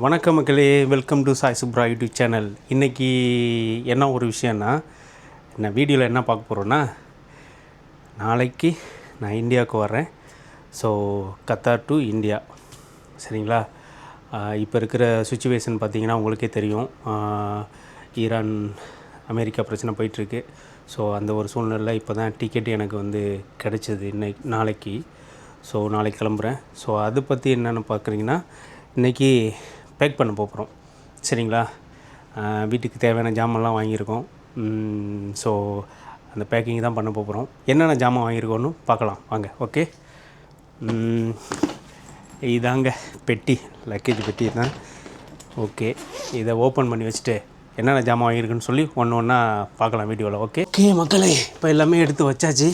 வணக்கம் மக்களே, welcome to Sai Subra YouTube channel. இன்றைக்கி என்ன ஒரு விஷயம்னா, நான் வீடியோவில் என்ன பார்க்க போகிறோன்னா, நாளைக்கு நான் இந்தியாவுக்கு வரேன். ஸோ கத்தார் டு இந்தியா, சரிங்களா? இப்போ இருக்கிற சுச்சுவேஷன் பார்த்திங்கன்னா உங்களுக்கே தெரியும். ஈரான் அமெரிக்கா பிரச்சனை போயிட்டுருக்கு. ஸோ அந்த ஒரு சூழ்நிலையில் இப்போ தான் டிக்கெட் எனக்கு வந்து கிடச்சிது நாளைக்கு. ஸோ நாளைக்கு கிளம்புறேன். ஸோ அதை பற்றி என்னென்னு பார்க்குறீங்கன்னா, இன்றைக்கி பேக் பண்ண போகிறோம், சரிங்களா? வீட்டுக்கு தேவையான ஜாமான்லாம் வாங்கியிருக்கோம். ஸோ அந்த பேக்கிங் தான் பண்ண போகிறோம். என்னென்ன ஜாமான் வாங்கியிருக்கோன்னு பார்க்கலாம் வாங்க. ஓகே, இதாங்க பெட்டி, லக்கேஜ் பெட்டி தான். ஓகே, இதை ஓப்பன் பண்ணி வச்சுட்டு என்னென்ன ஜாமான் வாங்கியிருக்குன்னு சொல்லி ஒன்று ஒன்றா பார்க்கலாம் வீடியோவில். ஓகே மக்களே, இப்போ எல்லாமே எடுத்து வச்சாச்சு,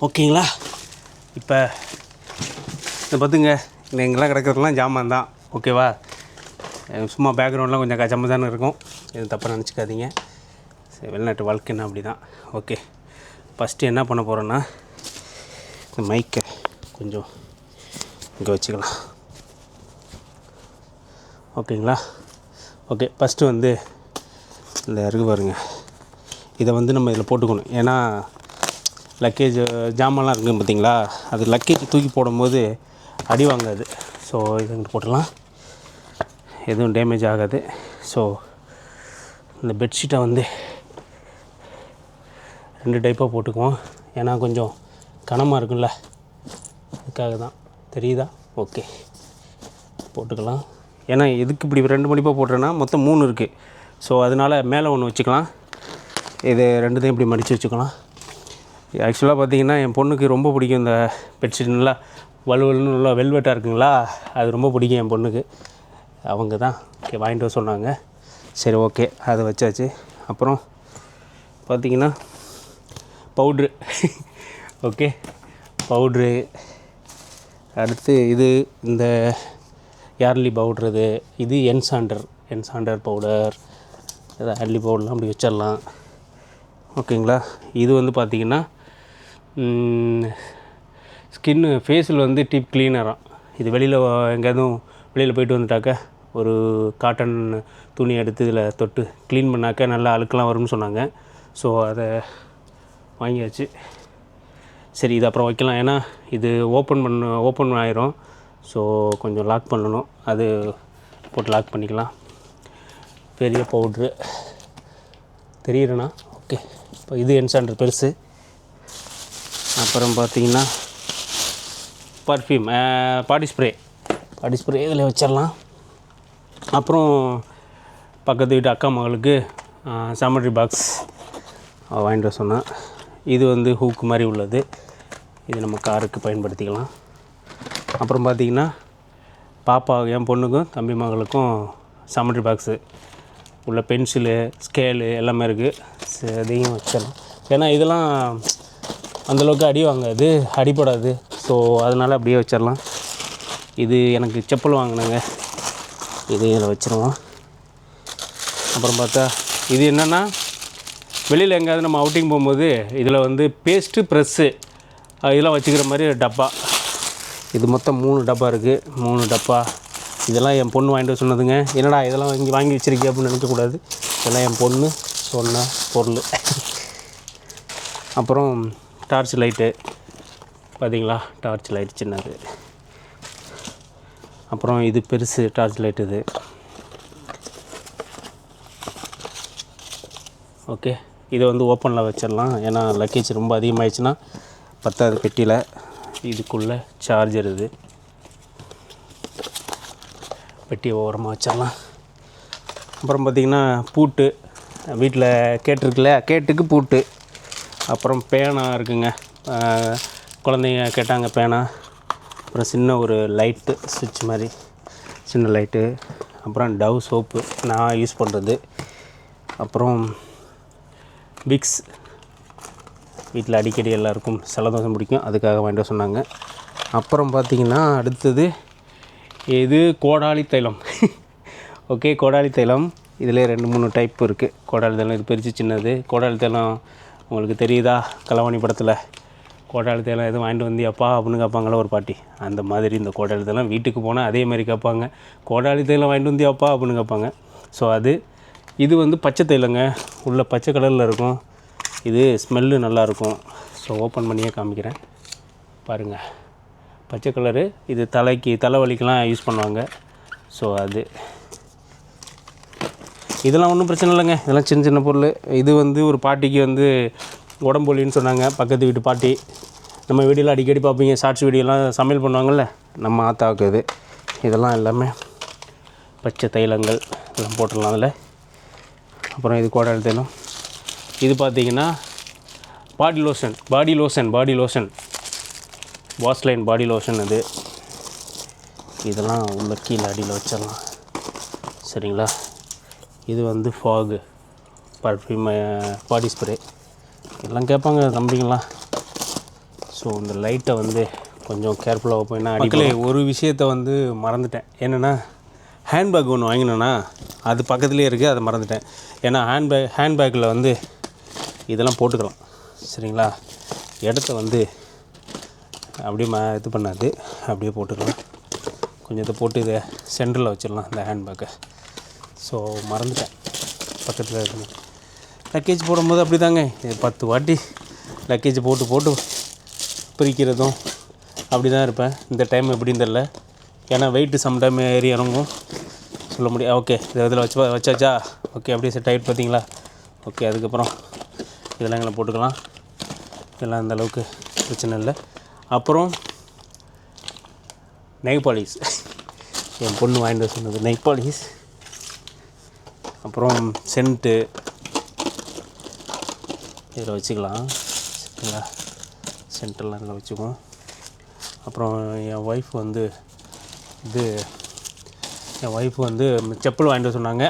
ஓகேங்களா? இப்போ இதை பார்த்துங்க, எங்கெல்லாம் கிடக்கிறதுலாம் ஜாமான் தான், ஓகேவா? சும்மா பேக்ரவுண்ட்லாம் கொஞ்சம் கச்சமாக தானே இருக்கும், எதுவும் தப்பாக நினச்சிக்காதீங்க. சரி, வெளிநாட்டு வாழ்க்கைன்னா அப்படி தான். ஓகே, ஃபஸ்ட்டு என்ன பண்ண போகிறோன்னா, இந்த மைக்கை கொஞ்சம் இங்கே வச்சுக்கலாம், ஓகேங்களா? ஓகே, ஃபஸ்ட்டு வந்து இந்த இருக்கு பாருங்க, இதை வந்து நம்ம இதில் போட்டுக்கணும். ஏன்னா லக்கேஜ் ஜாமான்லாம் இருக்குது பார்த்திங்களா, அது லக்கேஜ் தூக்கி போடும்போது அடி வாங்காது. ஸோ இது இங்கே போட்டுடலாம், எதுவும் டேமேஜ் ஆகாது. ஸோ இந்த பெட்ஷீட்டை வந்து 2 டைப்பாக போட்டுக்குவோம். ஏன்னா கொஞ்சம் கனமாக இருக்குல்ல, அதுக்காக தான். தெரியுதா? ஓகே, போட்டுக்கலாம். ஏன்னா எதுக்கு இப்படி 2 மடிப்பாக போட்டுறேன்னா, மொத்தம் 3 இருக்குது. ஸோ அதனால் மேலே ஒன்று வச்சுக்கலாம், இது 2த்தையும் இப்படி மடித்து வச்சுக்கலாம். ஆக்சுவலாக பார்த்திங்கன்னா என் பொண்ணுக்கு ரொம்ப பிடிக்கும் இந்த பெட்ஷீட். நல்லா வலுவலுன்னு நல்லா வெல்வெட்டாக இருக்குங்களா, அது ரொம்ப பிடிக்கும் என் பொண்ணுக்கு. அவங்க தான் ஓகே வாங்கிட்டு வர சொன்னாங்க. சரி, ஓகே, அதை வச்சாச்சு. அப்புறம் பார்த்திங்கன்னா பவுட்ரு, ஓகே, பவுட்ரு. அடுத்து இது இந்த யார்லி பவுட்ரு, இது என்சாண்டர் பவுடர், இது ஹார்லி பவுடர்லாம் அப்படி வச்சிடலாம், ஓகேங்களா? இது வந்து பார்த்திங்கன்னா ஸ்கின்னு ஃபேஸில் வந்து டீப் க்ளீனராக. இது வெளியில் போயிட்டு வந்துட்டாக்க ஒரு காட்டன் துணி எடுத்து இதில் தொட்டு க்ளீன் பண்ணாக்க நல்லா அழுக்கெல்லாம் வரும்னு சொன்னாங்க. ஸோ அதை வாங்கியாச்சு. சரி, இது அப்புறம் வைக்கலாம், ஏன்னா இது ஓப்பன் ஆயிரும். ஸோ கொஞ்சம் லாக் பண்ணணும், அது போட்டு லாக் பண்ணிக்கலாம். பெரிய பவுட்ரு தெரியுறேண்ணா. ஓகே, இப்போ இது என்சாண்டர் பெருசு. அப்புறம் பார்த்திங்கன்னா பர்ஃப்யூம், பாடி ஸ்ப்ரே இதில் வச்சிடலாம். அப்புறம் பக்கத்து வீட்டு அக்கா மகளுக்கு சாமட்ரி பாக்ஸ் வாங்கிட்டு வர சொன்னேன். இது வந்து ஹூக்கு மாதிரி உள்ளது, இது நம்ம காருக்கு பயன்படுத்திக்கலாம். அப்புறம் பார்த்திங்கன்னா பாப்பா என் பொண்ணுக்கும் தம்பி மகளுக்கும் சாமட்ரி பாக்ஸு உள்ள பென்சிலு, ஸ்கேலு எல்லாமே இருக்குது. அதையும் வச்சிடலாம். ஏன்னா இதெல்லாம் அந்தளவுக்கு அடி வாங்காது, அடிப்படாது. ஸோ அதனால் அப்படியே வச்சிடலாம். இது எனக்கு செப்பல் வாங்கினேங்க, இது இதில் வச்சுருவோம். அப்புறம் பார்த்தா இது என்னென்னா, வெளியில் எங்கேயாவது நம்ம அவுட்டிங் போகும்போது இதில் வந்து பேஸ்ட்டு, ப்ரெஸ்ஸு இதெல்லாம் வச்சுக்கிற மாதிரி டப்பா. இது மொத்தம் 3 டப்பா இருக்குது, 3 டப்பா. இதெல்லாம் என் பொண்ணு வாங்கிட்டு சொன்னதுங்க. என்னடா இதெல்லாம் வாங்கி வச்சுருக்கே அப்படின்னு நினைக்கக்கூடாது, இதெல்லாம் என் பொண்ணு சொன்ன பொருள். அப்புறம் டார்ச் லைட்டு பார்த்திங்களா, டார்ச் லைட் சின்னது. அப்புறம் இது பெருசு டார்ச் லைட் இது. ஓகே, இதை வந்து ஓப்பனில் வச்சிடலாம், ஏன்னா லக்கேஜ் ரொம்ப அதிகமாகிடுச்சுன்னா பத்தாது பெட்டியில். இதுக்குள்ளே சார்ஜர், இது பெட்டியை ஓரமாக வச்சிடலாம். அப்புறம் பார்த்திங்கன்னா பூட்டு, வீட்டில் கேட்டிருக்குல்ல, கேட்டுக்கு பூட்டு. அப்புறம் பேனா இருக்குங்க, குழந்தைங்க கேட்டாங்க பேனா. அப்புறம் சின்ன ஒரு லைட்டு, சுவிட்ச் மாதிரி சின்ன லைட்டு. அப்புறம் டவ் சோப்பு நான் யூஸ் பண்ணுறது. அப்புறம் விக்ஸ், வீட்டில் அடிக்கடி எல்லாருக்கும் ஜலதோஷம் பிடிக்கும், அதுக்காக வாங்கிட்டு சொன்னாங்க. அப்புறம் பார்த்திங்கன்னா அடுத்தது இது கோடாலி தைலம். ஓகே, கோடாலி தைலம் இதில் 2-3 டைப் இருக்குது. கோடாலி தைலம் இது பெருசு, சின்னது. கோடாலி தைலம் உங்களுக்கு தெரியுதா, கலவாணி படத்தில் கோடாளத்தையெல்லாம் எதுவும் வாங்கிட்டு வந்தியாப்பா அப்படின்னு கேட்பாங்களா ஒரு பாட்டி, அந்த மாதிரி இந்த கோடாளத்தையெல்லாம் வீட்டுக்கு போனால் அதே மாதிரி கேட்பாங்க, கோடாளத்தையெல்லாம் வாங்கிட்டு வந்தியாப்பா அப்படின்னு கேட்பாங்க. ஸோ இது வந்து பச்சை தைலங்க, உள்ள பச்சை கலரில் இருக்கும். இது ஸ்மெல்லு நல்லாயிருக்கும். ஸோ ஓப்பன் பண்ணியே காமிக்கிறேன் பாருங்கள். பச்சை கலரு, இது தலைவலிக்கெலாம் யூஸ் பண்ணுவாங்க. ஸோ இதெல்லாம் ஒன்றும் பிரச்சனை இல்லைங்க, இதெல்லாம் சின்ன சின்ன பொருள். இது வந்து ஒரு பாட்டிக்கு வந்து உடம்பொலின்னு சொன்னாங்க, பக்கத்து வீட்டு பாட்டி. நம்ம வீடியோவில் அடிக்கடி பார்ப்பீங்க, ஷார்ட்ஸ் வீடியோலாம் சமையல் பண்ணுவாங்கள்ல, நம்ம ஆத்தாவுக்கு இதெல்லாம் எல்லாமே பச்சை தைலங்கள் எல்லாம் போட்டுடலாம் அதில். அப்புறம் இது கோடாளி தைலம். இது பார்த்திங்கன்னா பாடி லோஷன் வாஸ்லைன் பாடி லோஷன். இதெல்லாம் உள்ள கீழே அடியில் வச்சிடலாம், சரிங்களா. இது வந்து ஃபாகு பர்ஃப்யூம் பாடி ஸ்ப்ரே. எல்லாம் கேட்பாங்க தம்பிங்களாம். ஸோ இந்த லைட்டை வந்து கொஞ்சம் கேர்ஃபுல்லாக போயின்னா அடிக்கலே. ஒரு விஷயத்தை வந்து மறந்துட்டேன், என்னென்னா ஹேண்ட்பேக் ஒன்று வாங்கினேன்னா அது பக்கத்துலேயே இருக்குது, அதை மறந்துட்டேன். ஏன்னா ஹேண்ட்பேக்கில் வந்து இதெல்லாம் போட்டுக்கலாம், சரிங்களா. இடத்த வந்து அப்படியே இது பண்ணாது, அப்படியே போட்டுக்கலாம். கொஞ்சம் இதை போட்டு இதை சென்டரில் வச்சிடலாம் இந்த ஹேண்ட்பேக்கை. ஸோ மறந்துட்டேன் பக்கத்தில் இருக்கணும். லக்கேஜ் போடும்போது அப்படி தாங்க, 10 வாட்டி லக்கேஜ் போட்டு பிரிக்கிறதும் அப்படி தான் இருப்பேன். இந்த டைம் எப்படின்னு தெரில, ஏன்னா வெயிட்டு சம்டைம் ஏறி இறங்கும், சொல்ல முடியாது. ஓகே, இதில் வச்சாச்சா, ஓகே, அப்படியே செட் ஆகிட்டு பார்த்தீங்களா. ஓகே, அதுக்கப்புறம் இதெல்லாம் எங்களை போட்டுக்கலாம். இதெல்லாம் அந்தளவுக்கு பிரச்சனை இல்லை. அப்புறம் நெய் பாலிஷ், என் பொண்ணு வாங்கிட்டு சொன்னது நெய் பாலிஷ். அப்புறம் சென்ட்டு இதில் வச்சுக்கலாம், சரிங்களா. சென்டெல்லாம் இதில் வச்சுக்குவோம். அப்புறம் என் ஒய்ஃப் வந்து செப்பல் வாங்கிட்டு சொன்னாங்க.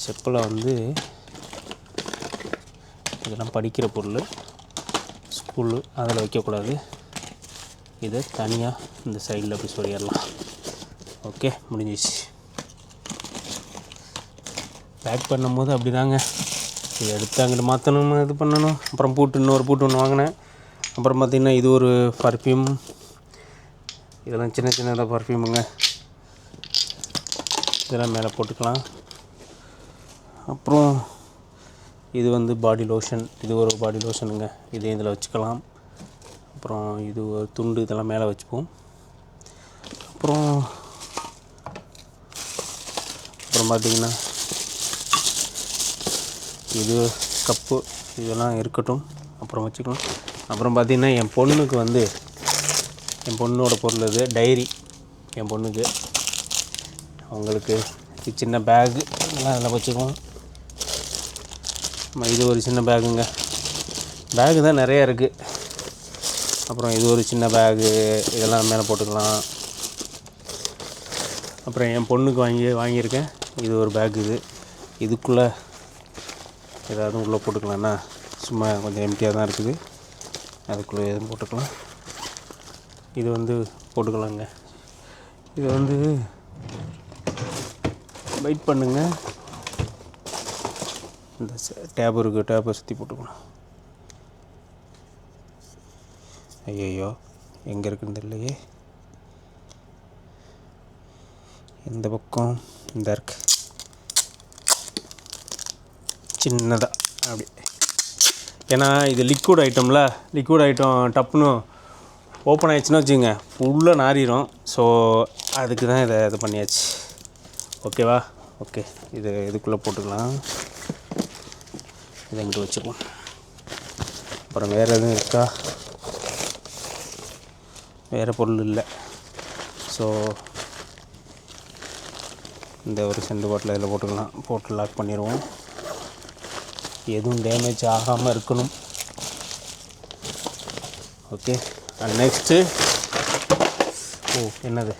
செப்பலை வந்து இதெல்லாம் படிக்கிற பொருள், ஸ்கூலு அதில் வைக்கக்கூடாது. இதை தனியாக இந்த சைடில் அப்படி சொல்லிடலாம். ஓகே, முடிஞ்சிச்சு. பேக் பண்ணும்போது அப்படி தாங்க, இதை எடுத்து அங்கிட்டு மாற்றணும், இது பண்ணணும். அப்புறம் இன்னொரு பூட்டு ஒன்று வாங்கினேன். அப்புறம் பார்த்திங்கன்னா இது ஒரு பர்ஃப்யூம். இதெல்லாம் சின்ன சின்னதாக பர்ஃப்யூமுங்க, இதெல்லாம் மேலே போட்டுக்கலாம். அப்புறம் இது வந்து பாடி லோஷன், இது ஒரு பாடி லோஷனுங்க, இதே இதில் வச்சுக்கலாம். அப்புறம் இது ஒரு துண்டு, இதெல்லாம் மேலே வச்சுப்போம். அப்புறம் பார்த்திங்கன்னா இது கப்பு, இதெல்லாம் இருக்கட்டும், அப்புறம் வச்சுக்கலாம். அப்புறம் பார்த்திங்கன்னா என் பொண்ணோட பொருள் இது டைரி. என் பொண்ணுக்கு அவங்களுக்கு சின்ன பேகு இதெல்லாம் அதில் வச்சுக்குவோம். இது ஒரு சின்ன பேகுங்க, பேகு தான் நிறையா இருக்குது. அப்புறம் இது ஒரு சின்ன பேகு, இதெல்லாம் மேலே போட்டுக்கலாம். அப்புறம் என் பொண்ணுக்கு வாங்கியிருக்கேன் இது ஒரு பேக். இதுக்குள்ளே ஏதாவது உள்ளே போட்டுக்கலாம்னா, சும்மா கொஞ்சம் எம்டியாக தான் இருக்குது, அதுக்குள்ளே எதுவும் போட்டுக்கலாம். இது வந்து போட்டுக்கலாங்க. இது வந்து வெயிட் பண்ணுங்க, இந்த டேப் இருக்குது, டேப்பை சுற்றி போட்டுக்கணும். ஐயோ எங்கே இருக்குன்னு தெரியலையே, இந்த பக்கம் இந்த இருக்கு சின்னதாக அப்படி. ஏன்னா இது லிக்விட் ஐட்டம் டப்புன்னு ஓப்பன் ஆகிடுச்சுன்னா வச்சுங்க ஃபுல்லாக நாறிடும். ஸோ அதுக்கு தான் இது பண்ணியாச்சு. ஓகேவா. ஓகே, இதுக்குள்ளே போட்டுக்கலாம். இதை எங்கிட்ட வச்சுக்குவோம். அப்புறம் வேறு எதுவும் இருக்கா, வேறு பொருள் இல்லை. ஸோ இந்த ஒரு செண்டு பாட்டில் இதில் போட்டு லாக் பண்ணிடுவோம். எதுவும் டேமேஜ் ஆகாமல் இருக்கணும். ஓகே, நெக்ஸ்ட்டு என்னது,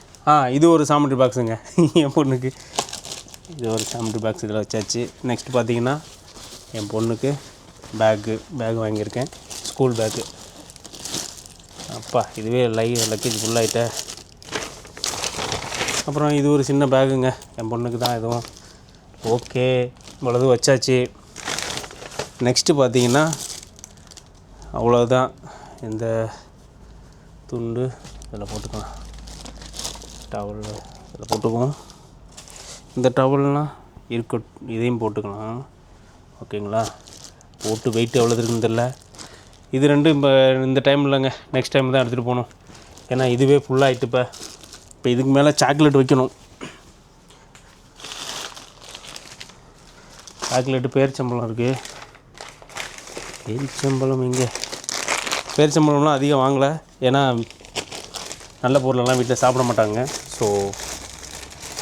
இது ஒரு சாமிட்ரி பாக்ஸுங்க என் பொண்ணுக்கு. இது ஒரு சாமிட்ரி பாக்ஸ் இதில் வச்சாச்சு. நெக்ஸ்ட்டு பார்த்திங்கன்னா என் பொண்ணுக்கு பேகு வாங்கியிருக்கேன், ஸ்கூல் பேக்கு. அப்பா இதுவே லக்கேஜ் ஃபுல்லாகிட்ட. அப்புறம் இது ஒரு சின்ன பேகுங்க, என் பொண்ணுக்கு தான் எதுவும். ஓகே, இவ்வளவு வச்சாச்சு. நெக்ஸ்ட்டு பார்த்திங்கன்னா அவ்வளோதான். இந்த துண்டு இதில் போட்டுக்கலாம், டவல் இதில் போட்டுக்குவோம். இந்த டவல்னால் இதையும் போட்டுக்கலாம். ஓகேங்களா? போட்டு வெயிட் எவ்வளோ இருக்குன்னு தெரில. இது ரெண்டும் இப்போ இந்த டைம் இல்லைங்க, நெக்ஸ்ட் டைம் தான் எடுத்துகிட்டு போகணும். ஏன்னா இதுவே ஃபுல்லாகிட்டு. இப்போ இதுக்கு மேலே சாக்லேட் வைக்கணும். சாக்லேட்டு பேரிச்சம்பழம் இருக்குது. பேரிச்சம்பழம் எங்கே? பேரிச்சம்பழம்லாம் அதிகம் வாங்கலை, ஏன்னா நல்ல பொருளெல்லாம் வீட்டில் சாப்பிட மாட்டாங்க. ஸோ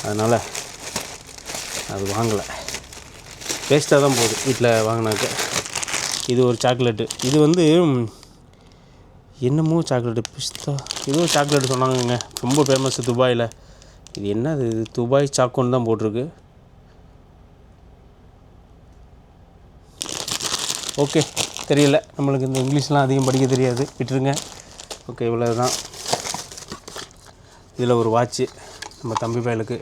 அதனால் அது வாங்கலை, வேஸ்ட்டாக தான் போகுது வீட்டில் வாங்கினாக்க. இது ஒரு சாக்லேட்டு. இது வந்து என்னமோ சாக்லேட்டு, பிஸ்தா ஏதோ சாக்லேட்டு சொன்னாங்கங்க, ரொம்ப ஃபேமஸ்ஸு துபாயில். இது என்ன இது? துபாய் சாக்கோன்னு தான் போட்டிருக்கு. ஓகே, தெரியல, நம்மளுக்கு இந்த இங்கிலீஷ்லாம் அதிகம் படிக்க தெரியாது, விட்டுருங்க. ஓகே, இவ்வளோ தான். இதில் ஒரு வாட்ச்சு, நம்ம தம்பி பயலுக்கு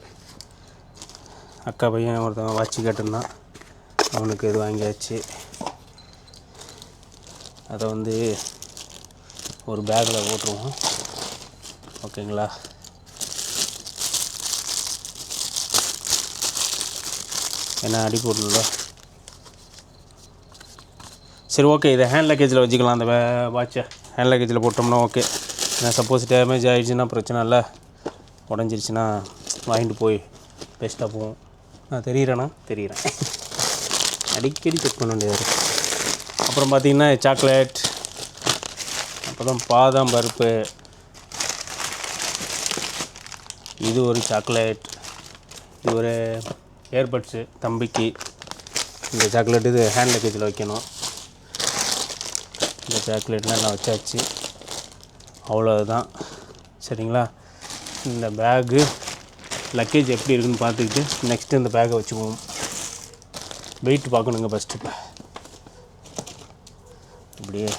அக்கா பையன் ஒருத்தவங்க வாட்ச்சு கேட்டிருந்தான், அவனுக்கு இது வாங்கியாச்சு. அதை வந்து ஒரு பேக்கில் போட்டுருவோம். ஓகேங்களா? ஏன்னா அடி போடணும்ல. சரி, ஓகே, இதை ஹேண்ட் லக்கேஜில் வச்சுக்கலாம். அந்த வாட்சை ஹேண்ட் லக்கேஜில் போட்டோம்னா ஓகே. ஏன்னா சப்போஸ் டேமேஜ் ஆகிடுச்சுன்னா பிரச்சனை இல்லை, உடஞ்சிருச்சுன்னா வாங்கிட்டு போய் பெஸ்ட்டாக போவோம். நான் தெரிகிறேன் அடிக்கடி செக் பண்ண வேண்டியது. அப்புறம் பார்த்திங்கன்னா சாக்லேட், அப்புறம் பாதாம் பருப்பு, இது ஒரு சாக்லேட், இது ஒரு ஏர்பட்ஸு தம்பிக்கு. இந்த சாக்லேட் இது ஹேண்ட் லக்கேஜில் வைக்கணும். இந்த சாக்லேட்லாம் நான் வச்சாச்சு, அவ்வளோதான். சரிங்களா? இந்த பேகு லக்கேஜ் எப்படி இருக்குதுன்னு பார்த்துக்கிட்டு நெக்ஸ்ட்டு இந்த பேக்கை வச்சுக்குவோம். வெயிட் பார்க்கணுங்க ஃபஸ்ட்டு. இப்போ இப்படியே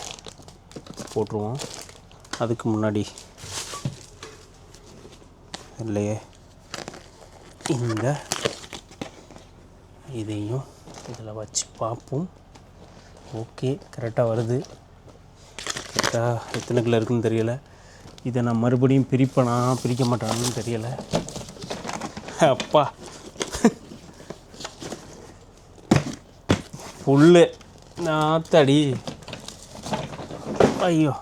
போட்டுருவோம். அதுக்கு முன்னாடி இல்லையே இந்த இதையும் இதில் வச்சு பார்ப்போம். ஓகே, கரெக்டாக வருது. கரெக்டாக எத்தனை கிலோ இருக்குதுன்னு தெரியலை. இதை நான் மறுபடியும் பிரிக்க மாட்டானுன்னு தெரியலை. அப்பா ஃபுல்லு நாத்தடி. ஐயோ,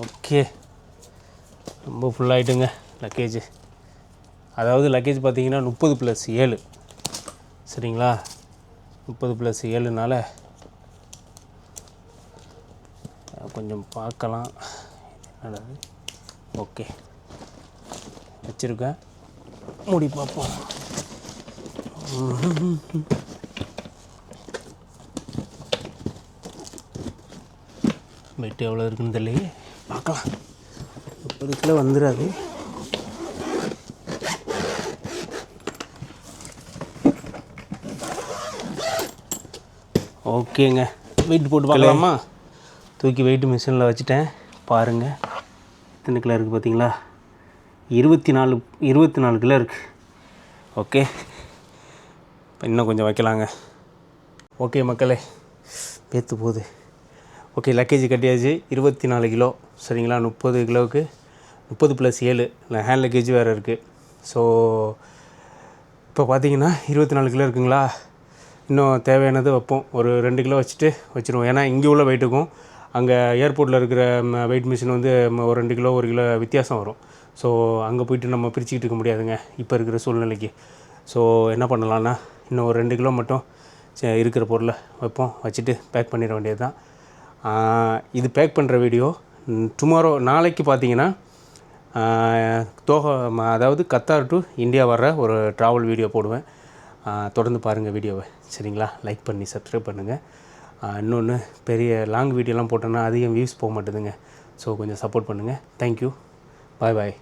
ஓகே, ரொம்ப ஃபுல்லாகிட்டுங்க லக்கேஜ். அதாவது லக்கேஜ் பார்த்திங்கன்னா 30+7. சரிங்களா? 30+7னால கொஞ்சம் பார்க்கலாம். என்னது? ஓகே, வச்சுருக்கேன், மூடி பார்ப்போம். வெயிட் எவ்வளோ இருக்குன்னு தெரியலையே, பார்க்கலாம். 30 கிலோ வந்துடாது. ஓகேங்க, வெயிட் போட்டு பார்க்கலாமா? தூக்கி வெயிட் மிஷினில் வச்சுட்டேன். பாருங்கள் எத்தனை கிலோ இருக்குது பார்த்தீங்களா? 24 கிலோ இருக்குது. ஓகே, இப்போ இன்னும் கொஞ்சம் வைக்கலாங்க. ஓகே மக்களே, பேத்து போகுது. ஓகே, லக்கேஜ் கட்டியாச்சு. 24 கிலோ. சரிங்களா? 30 கிலோவுக்கு 30+7 ஹேண்ட் லக்கேஜ் வேறு இருக்குது. ஸோ இப்போ பார்த்தீங்கன்னா 24 கிலோ இருக்குங்களா? இன்னும் தேவையானது வைப்போம். ஒரு 2 கிலோ வச்சுருவோம். ஏன்னா இங்கே உள்ள வெயிட்டுக்கும் அங்கே ஏர்போர்ட்டில் இருக்கிற வெயிட் மிஷின் வந்து ஒரு 2 கிலோ 1 கிலோ வித்தியாசம் வரும். ஸோ அங்கே போய்ட்டு நம்ம பிரிச்சுக்கிட்டு இருக்க முடியாதுங்க இப்போ இருக்கிற சூழ்நிலைக்கு. ஸோ என்ன பண்ணலான்னா, இன்னும் ஒரு 2 கிலோ மட்டும் இருக்கிற பொருளை வைப்போம். வச்சுட்டு பேக் பண்ணிட வேண்டியது தான். இது பேக் பண்ணுற வீடியோ டுமாரோ, நாளைக்கு பார்த்தீங்கன்னா அதாவது கத்தார் டு இந்தியா வர்ற ஒரு ட்ராவல் வீடியோ போடுவேன். தொடர்ந்து பாருங்கள் வீடியோவை. சரிங்களா? லைக் பண்ணி சப்ஸ்கிரைப் பண்ணுங்கள். இன்னொன்று, பெரிய லாங் வீடியோலாம் போட்டோன்னா அதிகம் வியூஸ் போக மாட்டேதுங்க. ஸோ கொஞ்சம் சப்போர்ட் பண்ணுங்கள். தேங்க்யூ. பாய்.